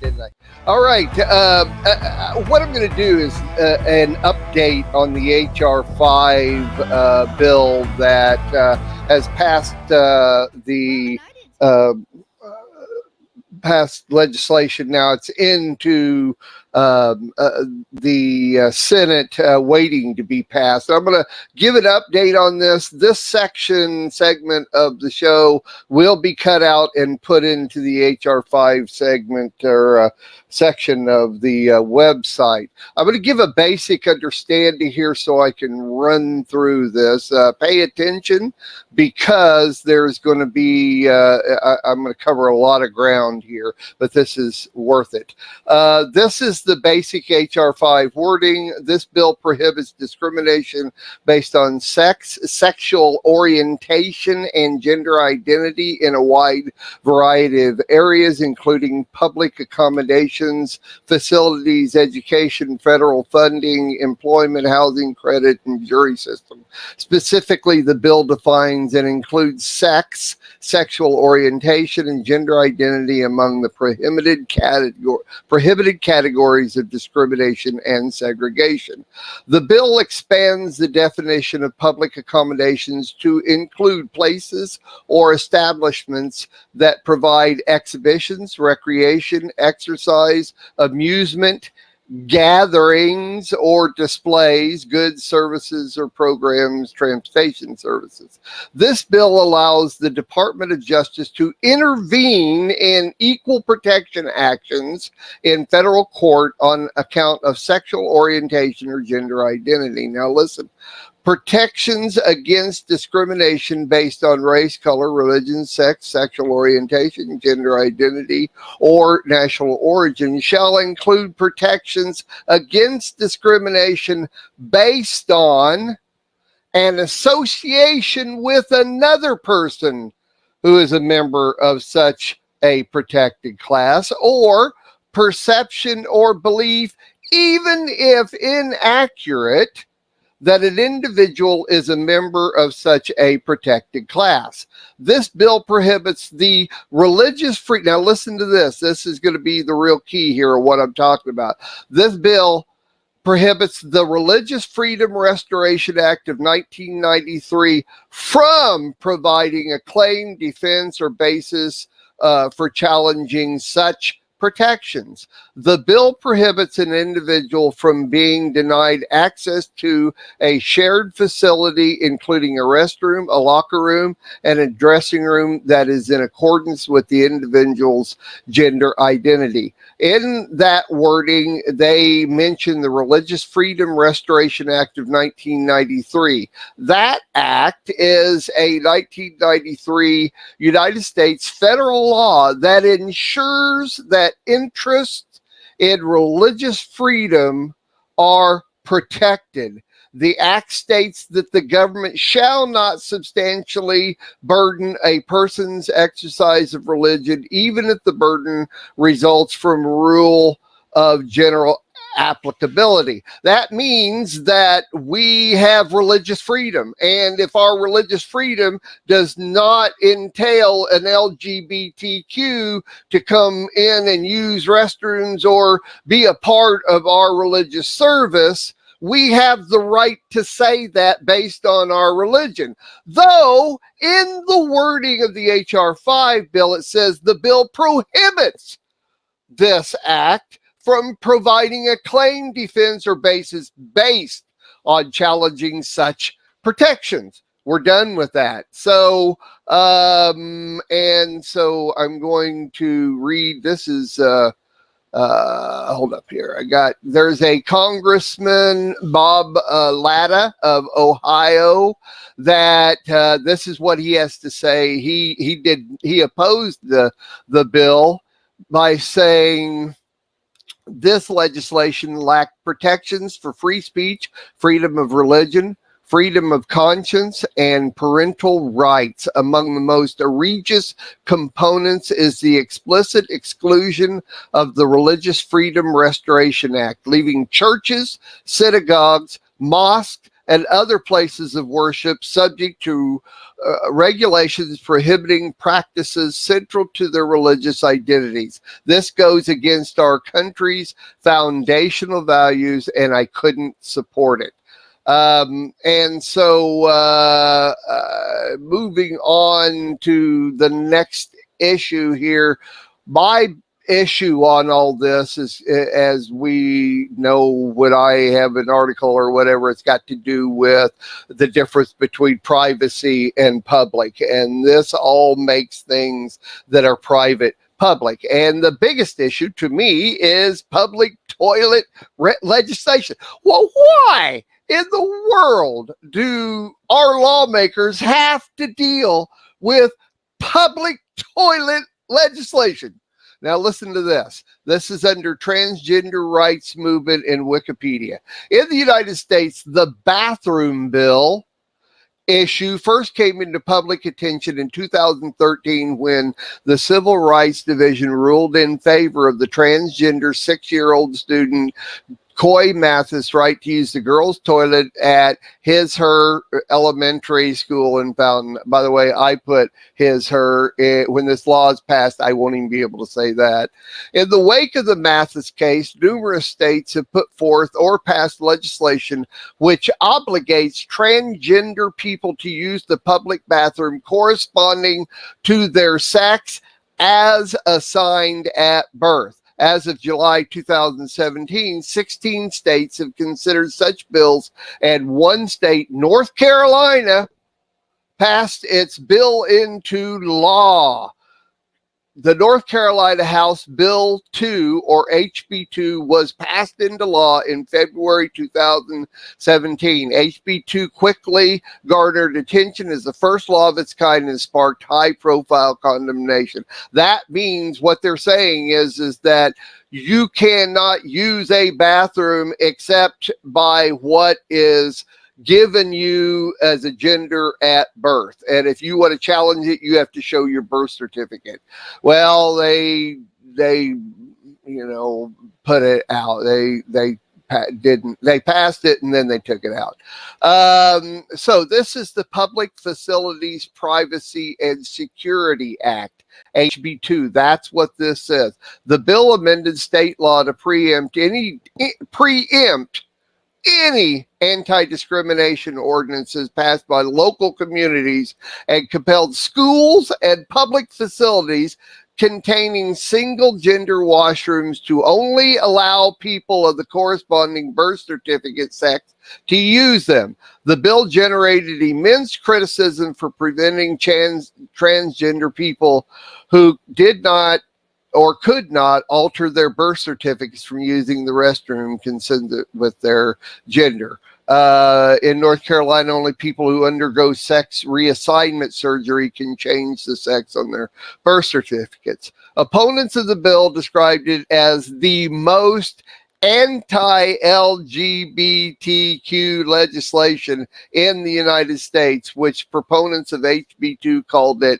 didn't I? All right. What I'm going to do is an update on the HR5 bill that has passed the passed legislation. Now it's into the Senate waiting to be passed. I'm going to give an update on this. This segment of the show will be cut out and put into the HR5 segment or section of the website. I'm going to give a basic understanding here so I can run through this. Pay attention because there's going to be, I'm going to cover a lot of ground here, but this is worth it. This is the basic HR5 wording. This bill prohibits discrimination based on sex, sexual orientation, and gender identity in a wide variety of areas, including public accommodations, facilities, education, federal funding, employment, housing credit, and jury system. Specifically, the bill defines and includes sex, sexual orientation, and gender identity among the prohibited categories of discrimination and segregation. The bill expands the definition of public accommodations to include places or establishments that provide exhibitions, recreation, exercise, amusement, gatherings or displays, goods, services, or programs, transportation services. This bill allows the Department of Justice to intervene in equal protection actions in federal court on account of sexual orientation or gender identity. Now listen. Protections against discrimination based on race, color, religion, sex, sexual orientation, gender identity, or national origin shall include protections against discrimination based on an association with another person who is a member of such a protected class, or perception or belief, even if inaccurate, that an individual is a member of such a protected class. This bill prohibits the religious freedom. Now listen to this. This is going to be the real key here of what I'm talking about. This bill prohibits the Religious Freedom Restoration Act of 1993 from providing a claim, defense, or basis for challenging such protections. The bill prohibits an individual from being denied access to a shared facility, including a restroom, a locker room, and a dressing room that is in accordance with the individual's gender identity. In that wording, they mention the Religious Freedom Restoration Act of 1993. That act is a 1993 United States federal law that ensures that interests in religious freedom are protected. The act states that the government shall not substantially burden a person's exercise of religion, even if the burden results from rule of general applicability. That means that we have religious freedom, and if our religious freedom does not entail an LGBTQ to come in and use restrooms or be a part of our religious service, we have the right to say that based on our religion. Though in the wording of the HR5 bill, it says the bill prohibits this act from providing a claim, defense, or basis based on challenging such protections. We're done with that. So, and so I'm going to read, this is, hold up here. There's a Congressman, Bob Latta of Ohio, that this is what he has to say. He opposed the bill by saying, this legislation lacked protections for free speech, freedom of religion, freedom of conscience, and parental rights. Among the most egregious components is the explicit exclusion of the Religious Freedom Restoration Act, leaving churches, synagogues, mosques, and other places of worship subject to regulations prohibiting practices central to their religious identities. This goes against our country's foundational values, and I couldn't support it. And so moving on to the next issue here, my issue on all this is, as we know, when I have an article or whatever, it's got to do with the difference between privacy and public, and this all makes things that are private public. And the biggest issue to me is public toilet legislation. Well, why in the world do our lawmakers have to deal with public toilet legislation? Now listen to this. This is under Transgender Rights Movement in Wikipedia. In the United States, the bathroom bill issue first came into public attention in 2013 when the Civil Rights Division ruled in favor of the transgender 6-year-old student Coy Mathis' right to use the girls' toilet at her elementary school in Fountain. By the way, I put her. When this law is passed, I won't even be able to say that. In the wake of the Mathis case, numerous states have put forth or passed legislation which obligates transgender people to use the public bathroom corresponding to their sex as assigned at birth. As of July 2017, 16 states have considered such bills, and one state, North Carolina, passed its bill into law. The North Carolina House Bill 2, or HB 2, was passed into law in February 2017. HB 2 quickly garnered attention as the first law of its kind and sparked high-profile condemnation. That means what they're saying is that you cannot use a bathroom except by what is given you as a gender at birth, and if you want to challenge it, you have to show your birth certificate. Well, they put it out. They passed it and then they took it out. So this is the Public Facilities Privacy and Security Act, HB 2. That's what this says. The bill amended state law to preempt any anti-discrimination ordinances passed by local communities and compelled schools and public facilities containing single-gender washrooms to only allow people of the corresponding birth certificate sex to use them. The bill generated immense criticism for preventing transgender people who did not or could not alter their birth certificates from using the restroom consistent with their gender. In North Carolina, only people who undergo sex reassignment surgery can change the sex on their birth certificates. Opponents of the bill described it as the most anti-LGBTQ legislation in the United States, which proponents of HB 2 called it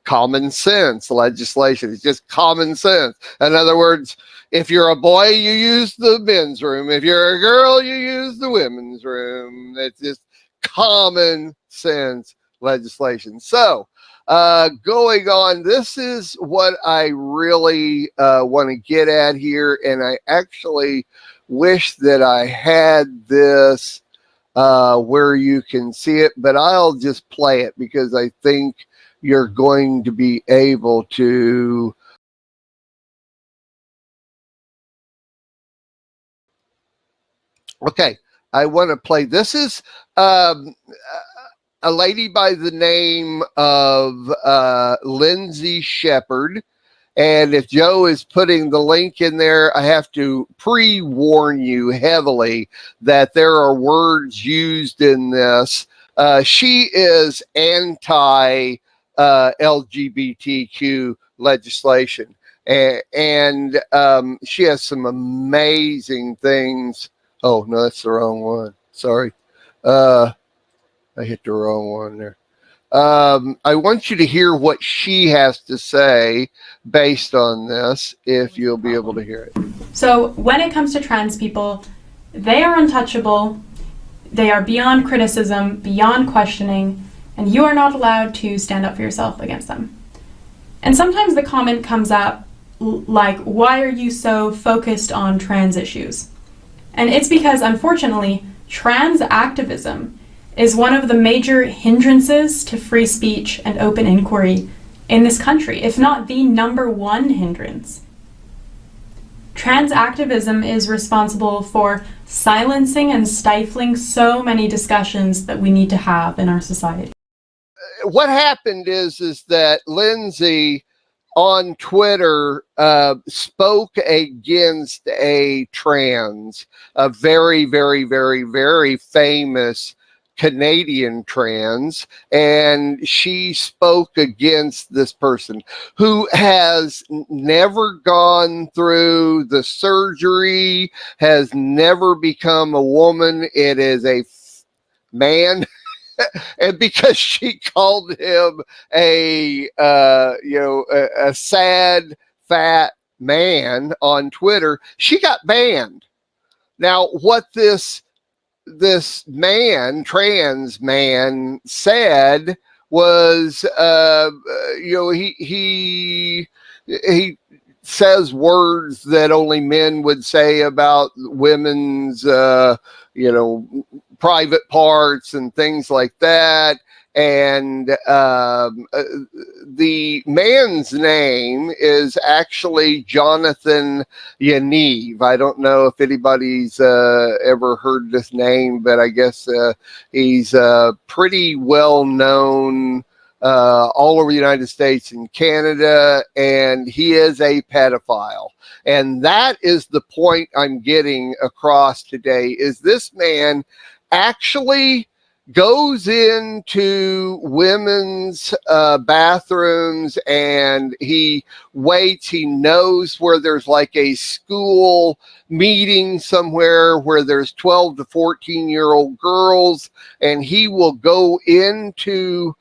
common sense legislation. It's just common sense. In other words, if you're a boy, you use the men's room. If you're a girl, you use the women's room. It's just common sense legislation. So, going on, this is what I really want to get at here, and I actually wish that I had this where you can see it, but I'll just play it because I think you're going to be able to okay, I want to play. This is a lady by the name of Lindsay Shepard. And if Joe is putting the link in there, I have to pre-warn you heavily that there are words used in this. She is anti LGBTQ legislation, and she has some amazing things. Oh no, that's the wrong one. Sorry, I hit the wrong one there. I want you to hear what she has to say based on this, if you'll be able to hear it. So when it comes to trans people, they are untouchable. They are beyond criticism, beyond questioning, and you are not allowed to stand up for yourself against them. And sometimes the comment comes up like, why are you so focused on trans issues? And it's because, unfortunately, trans activism is one of the major hindrances to free speech and open inquiry in this country, if not the number one hindrance. Trans activism is responsible for silencing and stifling so many discussions that we need to have in our society. What happened is that Lindsay on Twitter spoke against a very, very, very, very famous Canadian trans, and she spoke against this person who has never gone through the surgery, has never become a woman. It is a man. And because she called him a sad fat man on Twitter, she got banned. Now, what this man, trans man, said was, he says words that only men would say about women's, private parts and things like that. And the man's name is actually Jonathan Yaniv. I don't know if anybody's ever heard this name, but I guess he's pretty well known all over the United States and Canada, and he is a pedophile. And that is the point I'm getting across today, is this man actually goes into women's bathrooms, and he waits. He knows where there's like a school meeting somewhere where there's 12 to 14-year-old girls, and he will go into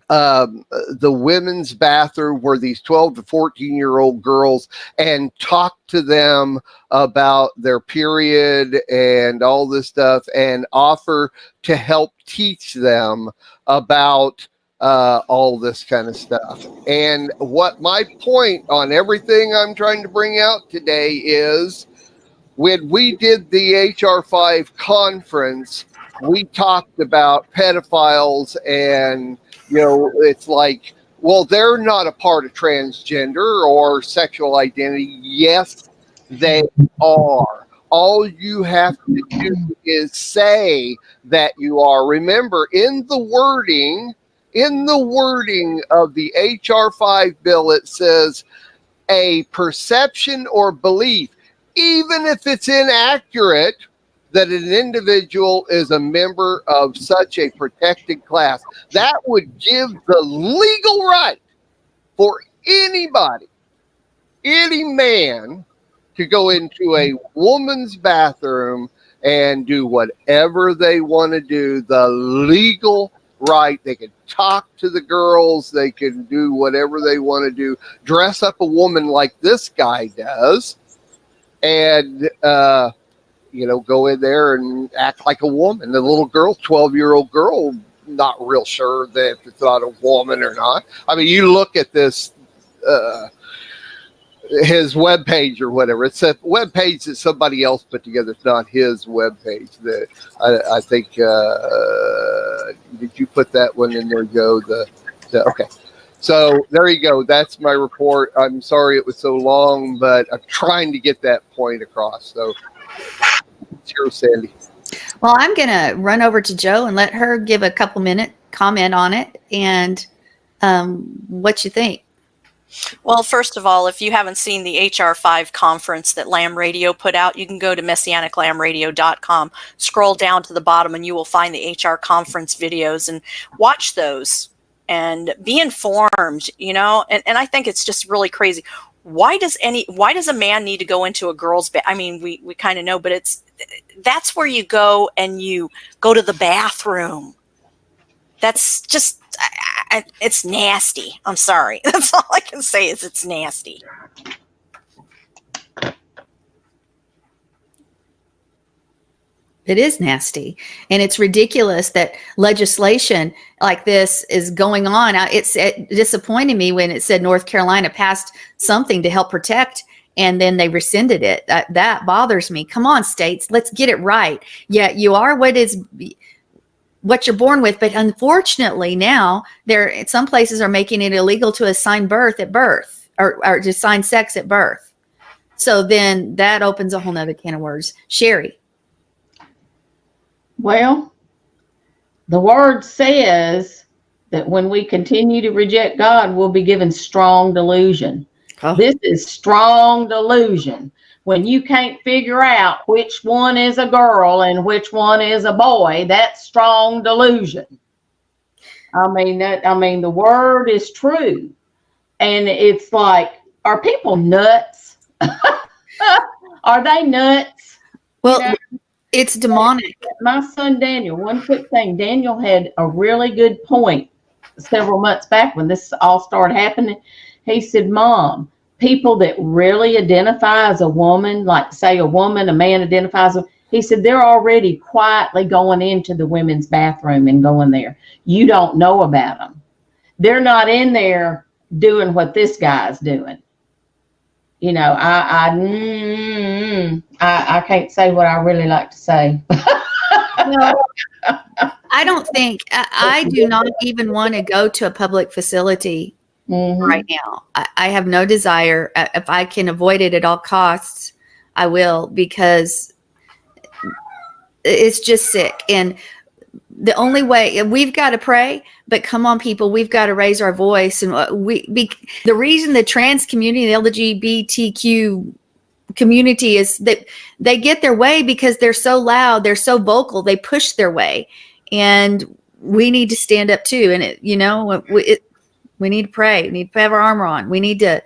the women's bathroom where these 12 to 14-year-old girls and talk to them about their period and all this stuff, and offer to help teach them about all this kind of stuff. And what my point on everything I'm trying to bring out today is, when we did the HR5 conference, we talked about pedophiles, and it's like, well, they're not a part of transgender or sexual identity. Yes, they are. All you have to do is say that you are. Remember, in the wording of the HR5 bill, it says a perception or belief, even if it's inaccurate, that an individual is a member of such a protected class. That would give the legal right for anybody, any man, to go into a woman's bathroom and do whatever they want to do. The legal right. They can talk to the girls. They can do whatever they want to do. Dress up a woman like this guy does, and go in there and act like a woman. The little girl, 12-year-old girl, not real sure that it's not a woman or not. I mean, you look at this, his webpage or whatever. It's a webpage that somebody else put together. It's not his webpage. That I think. Did you put that one in there, Joe? Okay. So there you go. That's my report. I'm sorry it was so long, but I'm trying to get that point across. So it's yours, Sandy. Well, I'm going to run over to Joe and let her give a couple minute comment on it and what you think. Well, first of all, if you haven't seen the HR5 conference that Lamb Radio put out, you can go to messianiclambradio.com, scroll down to the bottom, and you will find the HR conference videos and watch those and be informed, and I think it's just really crazy. Why does a man need to go into a girl's I mean, we kind of know, but that's where you go, and you go to the bathroom. That's just, it's nasty. I'm sorry. That's all I can say is it's nasty. It is nasty. And it's ridiculous that legislation like this is going on. It disappointed me when it said North Carolina passed something to help protect, and then they rescinded it. That bothers me. Come on, states, let's get it right. Yeah, you are what you're born with, but unfortunately now some places are making it illegal to assign birth at birth, or to assign sex at birth. So then that opens a whole nother can of worms. Sherry. Well, the word says that when we continue to reject God, we'll be given strong delusion. Oh. This is strong delusion. When you can't figure out which one is a girl and which one is a boy, that's strong delusion. I mean, the word is true. And it's like, are people nuts? Are they nuts? Well, you know? It's demonic. My son Daniel, one quick thing. Daniel had a really good point several months back when this all started happening. He said, Mom, people that really identify as a woman, like say a man identifies, he said, they're already quietly going into the women's bathroom and going there. You don't know about them. They're not in there doing what this guy's doing. You know, I can't say what I really like to say. No, I don't think, I do not even want to go to a public facility right now. I have no desire. If I can avoid it at all costs, I will, because it's just sick. And the only way, we've got to pray, but come on, people, we've got to raise our voice. And the reason the trans community, the LGBTQ community, is that they get their way because they're so loud, they're so vocal, they push their way, and we need to stand up too. And we need to pray. We need to have our armor on. We need to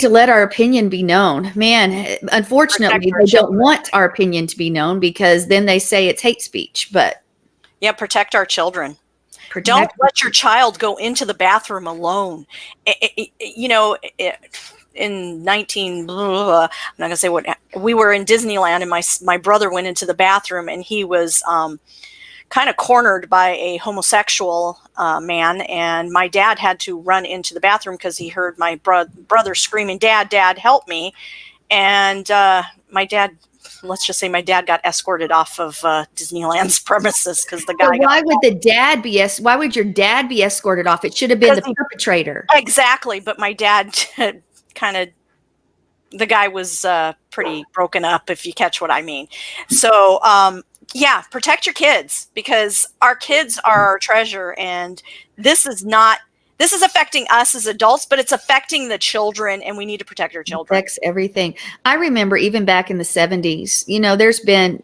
let our opinion be known. Man, unfortunately, they don't want our opinion to be known, because then they say it's hate speech. But yeah, protect our children. Don't let your child go into the bathroom alone. In 19, I'm not going to say what, we were in Disneyland, and my brother went into the bathroom, and he was kind of cornered by a homosexual man, and my dad had to run into the bathroom because he heard my brother screaming, Dad, help me. And my dad got escorted off of Disneyland's premises because the guy. Why would your dad be escorted off? It should have been the perpetrator. Exactly, but my dad the guy was pretty broken up, if you catch what I mean. So yeah, protect your kids, because our kids are our treasure, and this is affecting us as adults, but it's affecting the children, and we need to protect our children. It affects everything. I remember even back in the 70s, there's been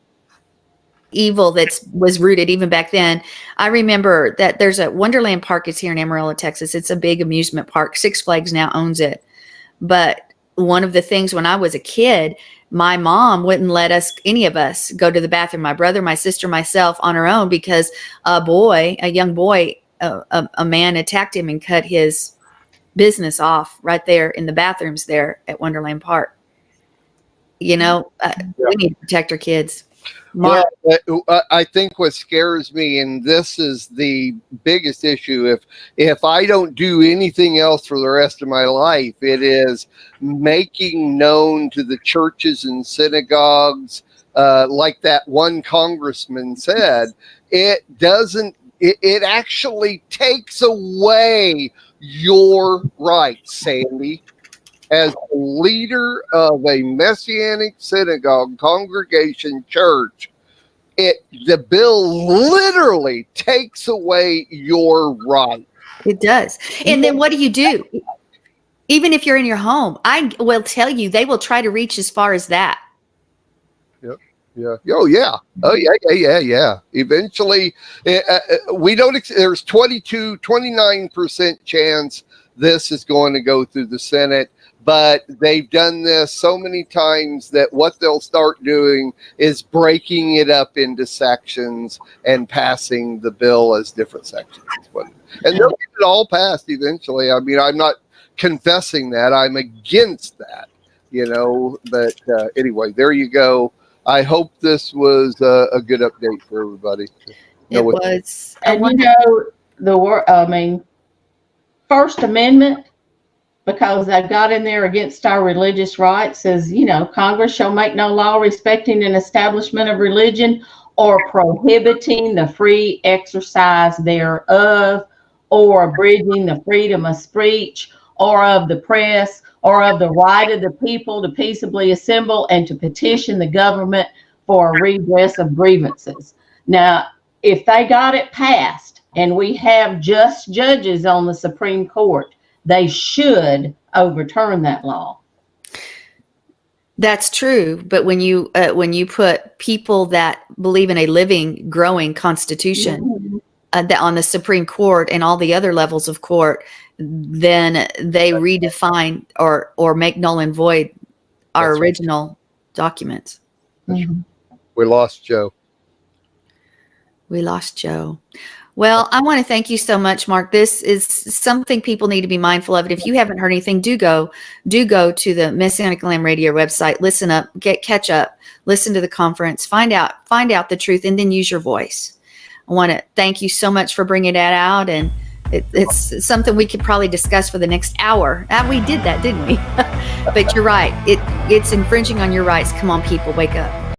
evil that was rooted even back then. I remember that there's a Wonderland Park is here in Amarillo, Texas. It's a big amusement park. Six Flags now owns it. But one of the things when I was a kid, my mom wouldn't let any of us go to the bathroom, my brother, my sister, myself, on our own, because a young boy, a man attacked him and cut his business off right there in the bathrooms there at Wonderland Park. We need to protect our kids. Well, I think what scares me, and this is the biggest issue, if I don't do anything else for the rest of my life, it is making known to the churches and synagogues, like that one congressman said, it actually takes away your rights, Sandy. As a leader of a Messianic synagogue, congregation, church, the bill literally takes away your right. It does. And then what do you do? Even if you're in your home, I will tell you, they will try to reach as far as that. Yep. Yeah. Oh, yeah. Oh, yeah. Eventually, there's 29% chance this is going to go through the Senate. But they've done this so many times that what they'll start doing is breaking it up into sections and passing the bill as different sections. And they'll get it all passed eventually. I mean, I'm not confessing that. I'm against that, But anyway, there you go. I hope this was a good update for everybody. It was. And you know, First Amendment, because I got in there against our religious rights, says, you know, Congress shall make no law respecting an establishment of religion or prohibiting the free exercise thereof, or abridging the freedom of speech or of the press, or of the right of the people to peaceably assemble and to petition the government for a redress of grievances. Now, if they got it passed and we have just judges on the Supreme Court, they should overturn that law. That's true, but when you put people that believe in a living, growing Constitution that on the Supreme Court and all the other levels of court, then they redefine or make null and void our That's right. original documents. Mm-hmm. We lost Joe. We lost Joe. Well, I want to thank you so much, Mark. This is something people need to be mindful of. And if you haven't heard anything, do go to the Messianic Lamb Radio website, listen up, catch up, listen to the conference, find out the truth, and then use your voice. I want to thank you so much for bringing that out. And it's something we could probably discuss for the next hour. We did that, didn't we? But you're right. It's infringing on your rights. Come on, people, wake up.